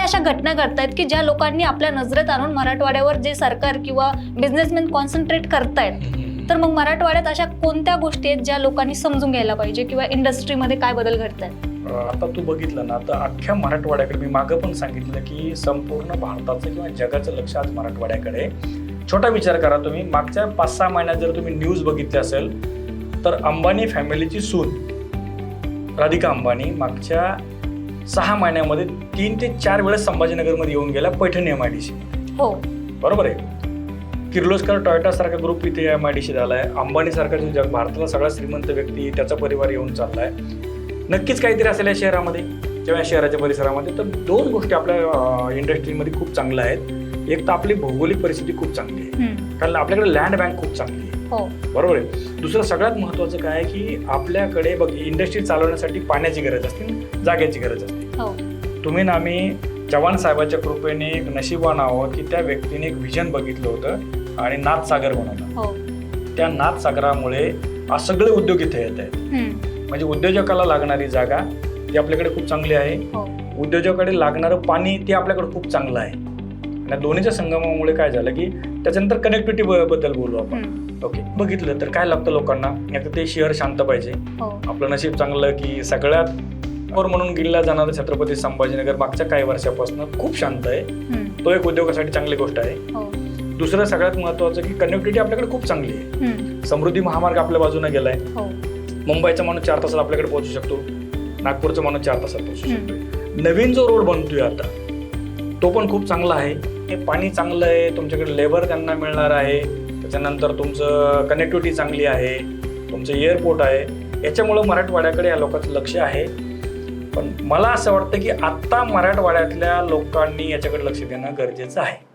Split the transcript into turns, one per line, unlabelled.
अशा घटना घडतायत की ज्या लोकांनी आपल्या नजरेत आणून मराठवाड्यावर जे सरकार किंवा बिझनेसमॅन कॉन्सन्ट्रेट करतायत, तर मग मराठवाड्यात अशा कोणत्या गोष्टी आहेत ज्या लोकांनी समजून घ्यायला पाहिजे किंवा इंडस्ट्रीमध्ये काय बदल घडतायत?
आता तू बघितलं ना, तर अख्ख्या मराठवाड्याकडे, मी मागं पण सांगितलं की संपूर्ण भारताचं किंवा जगाचं लक्ष आज मराठवाड्याकडे. छोटा विचार करा तुम्ही, मागच्या 5-6 महिन्यात जर तुम्ही न्यूज बघितली असेल तर अंबानी फॅमिलीची सून राधिका अंबानी मागच्या 6 महिन्यामध्ये 3 ते 4 वेळेस संभाजीनगरमध्ये येऊन गेला, पैठण MIDC.
हो,
बरोबर आहे. किर्लोस्कर टोयोटा सारखा ग्रुप इथे MIDC झालाय. अंबानी सारखा जो जग भारताला सगळा श्रीमंत व्यक्ती, त्याचा परिवार येऊन चाललाय. नक्कीच काहीतरी असेल या शहरामध्ये किंवा या शहराच्या परिसरामध्ये. तर 2 गोष्टी आपल्या इंडस्ट्रीमध्ये खूप चांगल्या आहेत. एक तर आपली भौगोलिक परिस्थिती खूप चांगली आहे, कारण आपल्याकडे लँड बँक खूप चांगली आहे. बरोबर आहे. दुसरं सगळ्यात महत्त्वाचं काय आहे की आपल्याकडे बघ, इंडस्ट्री चालवण्यासाठी पाण्याची गरज असते, जागेची गरज असते. तुम्ही ना, आम्ही चव्हाण साहेबांच्या कृपेने एक नशिबान आहोत की त्या व्यक्तीने एक व्हिजन बघितलं होतं आणि नाथसागर बनवला. त्या नाथसागरामुळे आज सगळे उद्योग इथे येत आहेत. म्हणजे उद्योजकाला लागणारी जागा ती आपल्याकडे खूप चांगली आहे, उद्योजकाकडे लागणारं पाणी ते आपल्याकडे खूप चांगलं आहे. आणि दोन्हीच्या संगमामुळे काय झालं की त्याच्यानंतर कनेक्टिव्हिटी बद्दल बोलू आपण. ओके, बघितलं तर काय लागतं लोकांना, आता ते शहर शांत पाहिजे. आपलं नशीब चांगलं की सगळ्यात म्हणून गिल्ला जाणारं छत्रपती संभाजीनगर मागच्या काही वर्षापासून खूप शांत आहे. तो एक उद्योगासाठी चांगली गोष्ट आहे. दुसरं सगळ्यात महत्वाचं की कनेक्टिव्हिटी आपल्याकडे खूप चांगली आहे. समृद्धी महामार्ग आपल्या बाजूने गेलाय. मुंबईचा माणूस 4 तासात आपल्याकडे पोहोचू शकतो, नागपूरचा माणूस 4 तासात पोहोचू शकतो. नवीन जो रोड बनतोय आता तो पण खूप चांगला आहे. हे पाणी चांगलं आहे, तुमच्याकडे लेबर त्यांना मिळणार आहे, त्याच्यानंतर तुमचं कनेक्टिव्हिटी चांगली आहे, तुमचं एअरपोर्ट आहे. याच्यामुळं मराठवाड्याकडे या लोकांचं लक्ष आहे. पण मला असं वाटतं की आत्ता मराठवाड्यातल्या लोकांनी याच्याकडे लक्ष देणं गरजेचं आहे.